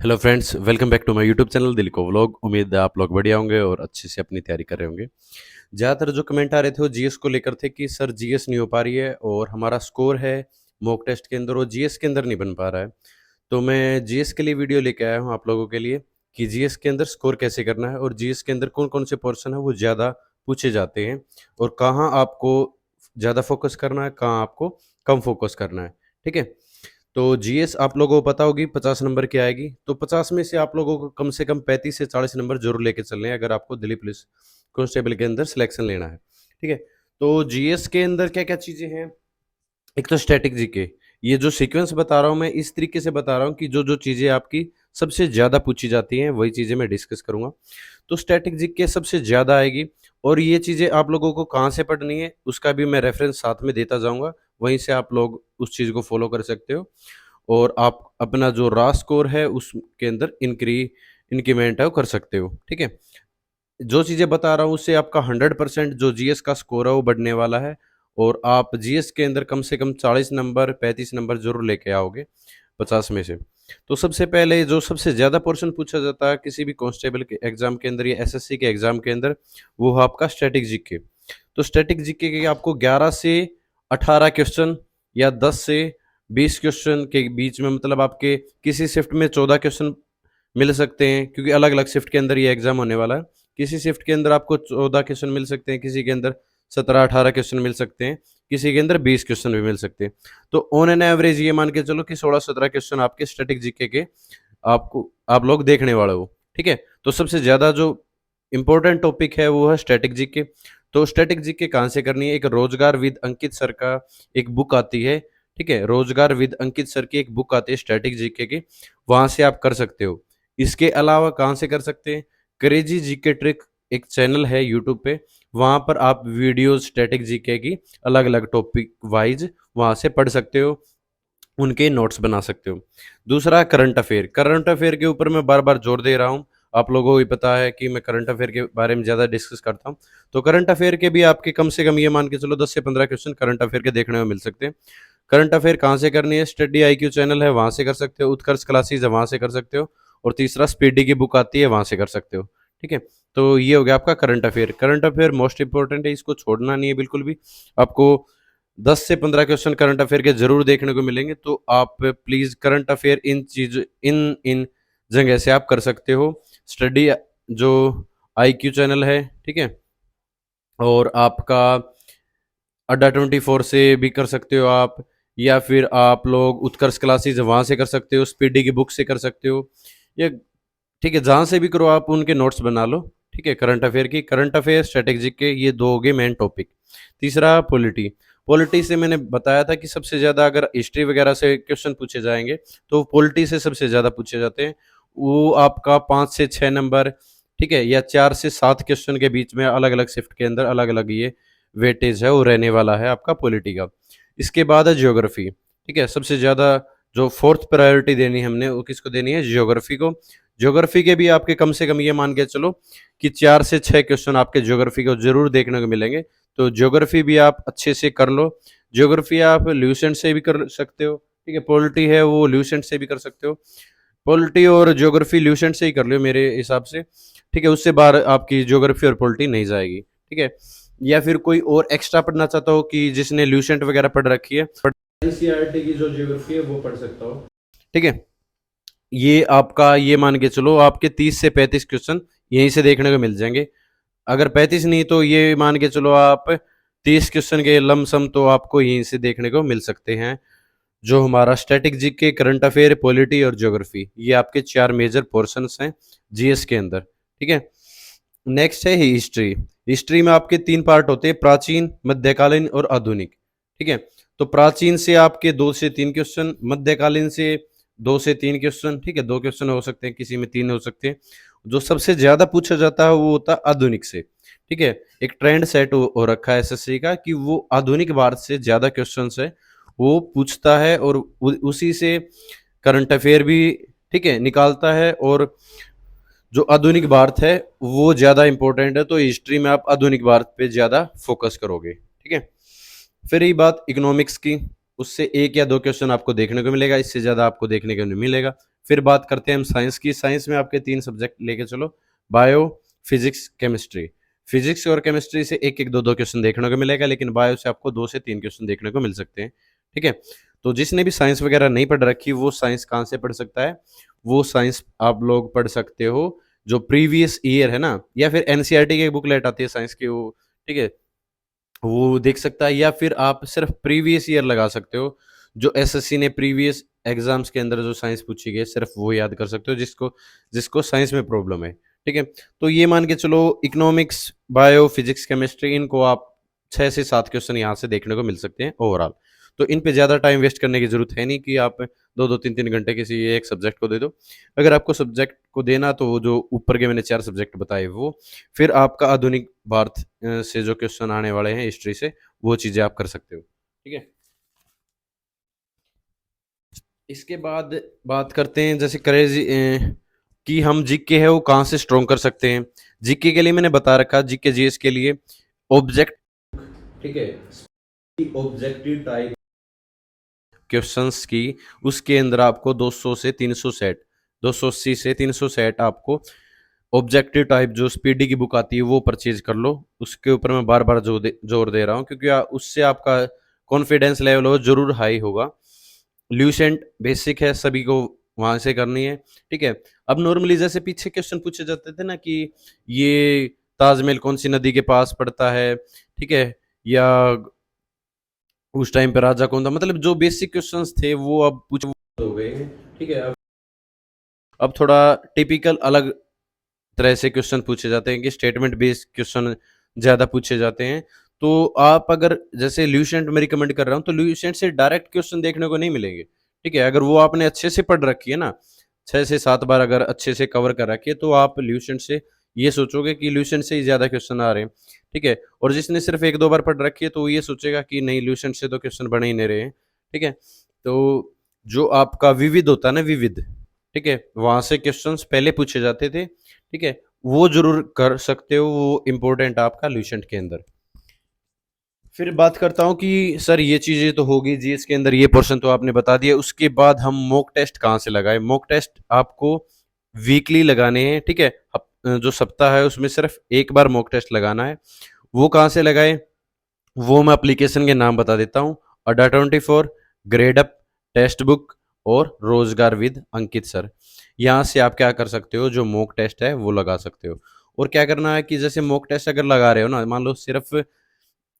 Hello friends, welcome back to my YouTube channel दिल को vlog. उम्मीद है आप लोग बढ़िया होंगे और अच्छे से अपनी तैयारी कर रहे होंगे। ज़्यादातर जो कमेंट आ रहे थे वो जीएस को लेकर थे कि सर जीएस नहीं हो पा रही है और हमारा स्कोर है मॉक टेस्ट के अंदर, वो जीएस के अंदर नहीं बन पा रहा है। तो मैं जीएस के लिए वीडियो लेके आया हूँ आप लोगों के लिए कि जीएस के अंदर स्कोर कैसे करना है और जीएस के अंदर कौन-कौन से पोर्शन है वो ज़्यादा पूछे जाते हैं और कहाँ आपको ज़्यादा फ़ोकस करना है, कहाँ आपको कम फ़ोकस करना है। ठीक है? तो जीएस आप लोगों को पता होगी 50 नंबर की आएगी, तो 50 में से आप लोगों को कम से कम 35 से 40 नंबर ज़रूर लेके चलने हैं अगर आपको दिल्ली पुलिस कांस्टेबल के अंदर सिलेक्शन लेना है। ठीक है? तो जीएस के अंदर क्या-क्या चीज़ें हैं? एक तो स्टैटिक जीके, ये जो सीक्वेंस बता रहा हूँ मैं इस तरीके से बता रहा हूँ कि जो-जो चीज़ें आपकी सबसे ज़्यादा पूछी जाती हैं, वही चीज़ें मैं डिस्कस करूँगा। तो स्टैटिक जीके सबसे ज़्यादा आएगी और ये चीज़ें आप लोगों को कहाँ से पढ़नी है, उसका भी मैं रेफ़रेंस साथ में देता जाऊँगा, वहीं से आप लोग उस चीज़ को फ़ॉलो कर सकते हो और आप अपना जो रॉ स्कोर है उसके अंदर इंक्रीमेंट है वो कर सकते हो। ठीक है? जो चीज़ें बता रहा हूँ उससे आपका 100% जो जीएस का स्कोर है वो बढ़ने वाला है और आप जीएस के अंदर कम से कम 40 नंबर 35 नंबर ज़रूर लेके आओगे 50 में से। तो सबसे पहले जो सबसे ज़्यादा पोर्शन पूछा जाता है किसी भी कांस्टेबल के एग्ज़ाम के अंदर या एसएससी के एग्ज़ाम के अंदर, वो है आपका स्टैटिक जीके। तो स्टैटिक जीके के आपको 11 से 18 क्वेश्चन या 10 से 20 क्वेश्चन के बीच में, मतलब आपके किसी शिफ्ट में 14 क्वेश्चन मिल सकते हैं क्योंकि अलग-अलग शिफ्ट के अंदर ये एग्ज़ाम होने वाला है। किसी शिफ्ट के अंदर आपको 14 क्वेश्चन मिल सकते हैं, किसी के अंदर 17-18 क्वेश्चन मिल सकते हैं, किसी के अंदर 20 क्वेश्चन भी मिल सकते हैं। तो ऑन एन एवरेज ये मान के चलो कि 16-17 क्वेश्चन आपके स्टैटिक जीके के आप लोग देखने वाले हो। ठीक है? तो सबसे ज़्यादा जो इम्पोर्टेंट टॉपिक है वो है स्टैटिक जीके। तो स्टैटिक जीके कहाँ से करनी है? एक रोज़गार विद अंकित सर का एक बुक आती है। ठीक है? रोज़गार विद अंकित सर की एक बुक आती है स्टैटिक जीके की, वहाँ से आप कर सकते हो। इसके अलावा कहाँ से कर सकते हैं? क्रेजी जीके ट्रिक एक चैनल है यूट्यूब पे, वहाँ पर आप वीडियोज़ स्टैटिक जीके की अलग-अलग टॉपिक वाइज़ वहाँ से पढ़ सकते हो, उनके नोट्स बना सकते हो। दूसरा करंट अफ़ेयर के ऊपर मैं बार-बार ज़ोर दे रहा हूँ। आप लोगों को भी पता है कि मैं करंट अफ़ेयर के बारे में ज़्यादा डिस्कस करता हूँ। तो करंट अफ़ेयर के भी आपके कम से कम ये मान के चलो 10 से 15 क्वेश्चन करंट अफ़ेयर के देखने को मिल सकते हैं। करंट अफ़ेयर कहाँ से करनी है? स्टडी आईक्यू चैनल है, वहाँ से कर सकते हो। उत्कर्ष क्लासेज़ है, वहाँ से कर सकते हो। और तीसरा स्पीडी की बुक आती है, वहाँ से कर सकते हो। ठीक है? तो ये हो गया आपका current affair. Current affair most important है, इसको छोड़ना नहीं है बिल्कुल भी। आपको 10 से 15 क्वेश्चन करंट अफ़ेयर के ज़रूर देखने को मिलेंगे, तो आप प्लीज़ करंट अफ़ेयर इन इन जगह से आप कर सकते हो। स्टडी जो आईक्यू चैनल है, ठीक है? और आपका अड्डा 24 से भी कर सकते हो आप, या फिर आप लोग उत्कर्ष क्लासेस वहाँ से कर सकते हो, स्पीडी की बुक से कर सकते हो, या ठीक है, जहाँ से भी करो आप उनके नोट्स बना लो। ठीक है? करंट अफेयर स्ट्रेटेजी के ये 2 हो गए मेन टॉपिक। तीसरा पॉलिटी। पॉलिटी से मैंने बताया था कि सबसे ज़्यादा अगर हिस्ट्री वगैरह से क्वेश्चन पूछे जाएँगे, तो पॉलिटी से सबसे ज़्यादा पूछे जाते हैं। वो आपका 5 से 6 नंबर, ठीक है? या 4 से 7 क्वेश्चन के बीच में अलग-अलग शिफ्ट के अंदर अलग-अलग ये वेटेज है वो रहने वाला है आपका पॉलिटी का। इसके बाद है ज्योग्राफी। ठीक है? सबसे ज़्यादा जो 4th प्रायोरिटी देनी है हमने वो किसको देनी है? ज्योग्राफी को। ज्योग्राफी के भी आपके कम से कम ये मान के चलो कि 4 से 6 क्वेश्चन आपके ज्योग्राफी को ज़रूर देखने को मिलेंगे। तो ज्योग्राफी भी आप अच्छे से कर लो। ज्योग्राफी आप ल्यूसेंट से भी कर सकते हो, ठीक है? पॉलिटी है वो ल्यूसेंट से भी कर सकते हो। पॉलिटी और ज्योग्राफी ल्यूसेंट से ही कर लो मेरे हिसाब से, ठीक है? उससे बाहर आपकी ज्योग्राफी और पॉलिटी नहीं जाएगी, ठीक है? या फिर कोई और एक्स्ट्रा पढ़ना चाहता हो कि जिसने ल्यूसेंट वगैरह पढ़ रखी है, एनसीईआरटी की जो ज्योग्राफी है वो पढ़ सकता हो, ठीक है? ये आपका ये मान के चलो आपके 30 से 35 क्वेश्चन यहीं से देखने को मिल जाएँगे। अगर 35 नहीं तो ये मान के चलो आप 30 क्वेश्चन के लमसम तो आपको यहीं से देखने को मिल सकते हैं। जो हमारा static GK, current affair, polity और ज्योग्राफी, ये आपके 4 मेजर पोर्शंस हैं जीएस के अंदर, ठीक है? नेक्स्ट है हिस्ट्री। हिस्ट्री में आपके 3 पार्ट होते हैं, प्राचीन, मध्यकालीन और आधुनिक, ठीक है? तो प्राचीन से आपके 2 से 3 क्वेश्चन, मध्यकालीन से 2 से 3 क्वेश्चन, ठीक है? 2 क्वेश्चन हो सकते हैं, किसी में 3 हो सकते हैं। जो सबसे ज़्यादा पूछा जाता है वो होता है आधुनिक से, ठीक है? एक ट्रेंड सेट हो रखा है एसएससी का कि वो आधुनिक भारत से ज़्यादा क्वेश्चंस है, वो पूछता है और उसी से करंट अफेयर भी, ठीक है, निकालता है। और जो आधुनिक भारत है वो ज़्यादा इंपॉर्टेंट है, तो हिस्ट्री में आप आधुनिक भारत पे ज़्यादा फोकस करोगे, ठीक है? फिर रही बात इकोनॉमिक्स की, उससे 1 या 2 क्वेश्चन आपको देखने को मिलेगा, इससे ज़्यादा आपको देखने को नहीं मिलेगा। फिर बात करते हैं हम साइंस की। साइंस में आपके 3 सब्जेक्ट लेके चलो, बायो, फिज़िक्स, केमिस्ट्री। फिज़िक्स और केमिस्ट्री से 1-1, 2-2 क्वेश्चन देखने को मिलेगा, लेकिन बायो से आपको 2 से 3 क्वेश्चन देखने को मिल सकते हैं, ठीक है? तो जिसने भी साइंस वगैरह नहीं पढ़ रखी, वो साइंस कहाँ से पढ़ सकता है? वो साइंस आप लोग पढ़ सकते हो, जो प्रीवियस ईयर है ना, या फिर एनसीईआरटी की एक बुकलेट आती है साइंस की, वो, ठीक है? वो देख सकता है, या फिर आप सिर्फ प्रीवियस ईयर लगा सकते हो। जो एसएससी ने प्रीवियस एग्जाम्स के अंदर जो साइंस पूछी गई है, सिर्फ वो याद कर सकते हो, जिसको जिसको साइंस में प्रॉब्लम है, ठीक है? तो ये मान के चलो, इकोनॉमिक्स, बायो, फिजिक्स, केमिस्ट्री, इनको आप 6 से 7 क्वेश्चन यहाँ से देखने को मिल सकते हैं ओवरऑल। तो इन पे ज़्यादा टाइम वेस्ट करने की जरूरत है नहीं कि आप 2-2 3-3 घंटे किसी एक सब्जेक्ट को दे दो। अगर आपको सब्जेक्ट को देना, तो वो जो ऊपर के मैंने 4 सब्जेक्ट बताए वो, फिर आपका आधुनिक भारत से जो क्वेश्चन आने वाले हैं हिस्ट्री से, वो चीज़ें आप कर सकते हो, ठीक है? इसके बाद बात करते हैं, जैसे क्रेजी कि हम जीके है वो कहाँ से स्ट्रॉन्ग कर सकते हैं। जीके के लिए मैंने बता रखा, जीके जीएस के लिए ऑब्जेक्ट, ठीक है, ऑब्जेक्टिव टाइप क्वेश्चंस की, उसके अंदर आपको 200 से 300 सेट, 280 से 300 सेट आपको ऑब्जेक्टिव टाइप जो स्पीडी की बुक आती है वो परचेज कर लो। उसके ऊपर मैं बार बार जोर दे रहा हूँ, क्योंकि उससे आपका कॉन्फिडेंस लेवल हो जरूर हाई होगा। ल्यूसेंट बेसिक है, सभी को वहां से करनी है, ठीक है? अब नॉर्मली जैसे पीछे क्वेश्चन पूछे जाते थे ना कि ये ताजमहल कौन सी नदी के पास पड़ता है, ठीक है, या उस टाइम पे राजा कौन था, मतलब जो बेसिक क्वेश्चंस थे वो अब पूछ हो गए हैं, ठीक है? अब थोड़ा टिपिकल अलग तरह से क्वेश्चन पूछे जाते हैं, कि स्टेटमेंट बेस्ड क्वेश्चन ज़्यादा पूछे जाते हैं। तो आप अगर जैसे ल्यूसेंट में रिकमेंड कर रहा हूँ, तो ल्यूसेंट से डायरेक्ट क्वेश्चन देखने को नहीं मिलेंगे, ठीक है? अगर वो आपने अच्छे से पढ़ रखी है ना, 6 से 7 बार अगर अच्छे से कवर कर रखी है, तो आप ल्यूसेंट से ये सोचोगे कि ल्यूसेंट से ही ज़्यादा क्वेश्चन आ रहे हैं, ठीक है? और जिसने सिर्फ 1-2 बार पढ़ रखी है, तो वो ये सोचेगा कि नहीं, ल्यूसेंट से तो क्वेश्चन बने ही नहीं रहे हैं, ठीक है? तो जो आपका विविध होता है ना, विविध, ठीक है, वहां से क्वेश्चंस पहले पूछे जाते थे, ठीक है? वो जरूर कर सकते हो, वो इम्पोर्टेंट आपका ल्यूसेंट के अंदर। फिर बात करता हूँ कि सर ये चीजें तो होगी, जीएस के अंदर ये पोर्शन तो आपने बता दिया, उसके बाद हम मॉक टेस्ट कहाँ से लगाए? मॉक टेस्ट आपको वीकली लगाने हैं, ठीक है? जो सप्ताह है उसमें सिर्फ एक बार मॉक टेस्ट लगाना है। वो कहाँ से लगाए, वो मैं एप्लीकेशन के नाम बता देता हूँ। अड्डा24, ग्रेडअप, टेक्स्ट बुक और रोजगार विद अंकित सर। यहाँ से आप क्या कर सकते हो, जो मॉक टेस्ट है वो लगा सकते हो। और क्या करना है कि जैसे मॉक टेस्ट अगर लगा रहे हो ना, मान लो सिर्फ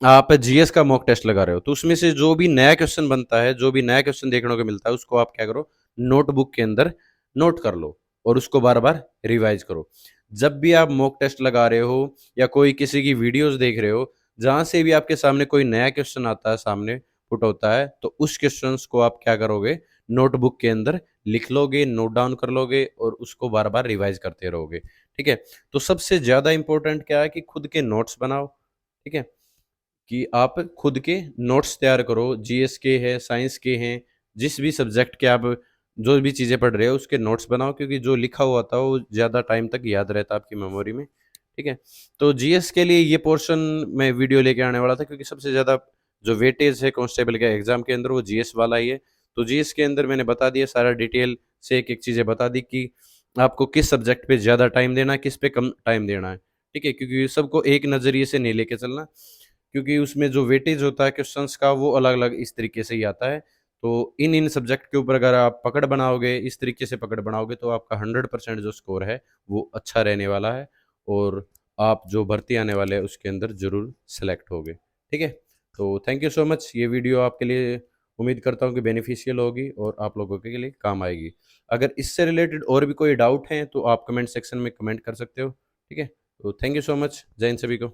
आप जीएस का मॉक टेस्ट लगा रहे हो, तो उसमें से जो भी नया क्वेश्चन बनता है, जो भी नया क्वेश्चन देखने को मिलता है, उसको आप क्या करो, नोटबुक के अंदर नोट कर लो और उसको बार बार रिवाइज करो। जब भी आप मॉक टेस्ट लगा रहे हो या कोई किसी की वीडियोस देख रहे हो, जहां से भी आपके सामने कोई नया क्वेश्चन आता है, सामने पुट होता है, तो उस क्वेश्चन को आप क्या करोगे, नोटबुक के अंदर लिख लोगे, नोट डाउन कर लोगे और उसको बार बार रिवाइज करते रहोगे, ठीक है? तो सबसे ज्यादा इंपॉर्टेंट क्या है कि खुद के नोट्स बनाओ, ठीक है? कि आप खुद के नोट्स तैयार करो, जीएस के हैं, साइंस के हैं, जिस भी सब्जेक्ट के आप जो भी चीज़ें पढ़ रहे हो उसके नोट्स बनाओ, क्योंकि जो लिखा हुआ था वो ज़्यादा टाइम तक याद रहता है आपकी मेमोरी में, ठीक है? तो जीएस के लिए ये पोर्शन मैं वीडियो लेके आने वाला था, क्योंकि सबसे ज़्यादा जो वेटेज है कांस्टेबल के एग्जाम के अंदर वो जीएस वाला ही है। तो जीएस के अंदर मैंने बता दिया सारा डिटेल से, एक एक चीज़ें बता दी कि आपको किस सब्जेक्ट पे ज़्यादा टाइम देना है, किस पे कम टाइम देना है, ठीक है? क्योंकि सबको एक नज़रिए से नहीं लेके चलना, क्योंकि उसमें जो वेटेज होता है क्वेश्चंस का वो अलग-अलग इस तरीके से ही आता है। तो इन सब्जेक्ट के ऊपर अगर आप पकड़ बनाओगे, इस तरीके से पकड़ बनाओगे, तो आपका 100% जो स्कोर है वो अच्छा रहने वाला है, और आप जो भर्ती आने वाले हैं उसके अंदर ज़रूर सेलेक्ट होगे, ठीक है? तो थैंक यू सो मच। ये वीडियो आपके लिए उम्मीद करता हूँ कि बेनिफिशियल होगी और आप लोगों के लिए काम आएगी। अगर इससे रिलेटेड और भी कोई डाउट हैं तो आप कमेंट सेक्शन में कमेंट कर सकते हो, ठीक है? तो थैंक यू सो मच। जय हिंद सभी को।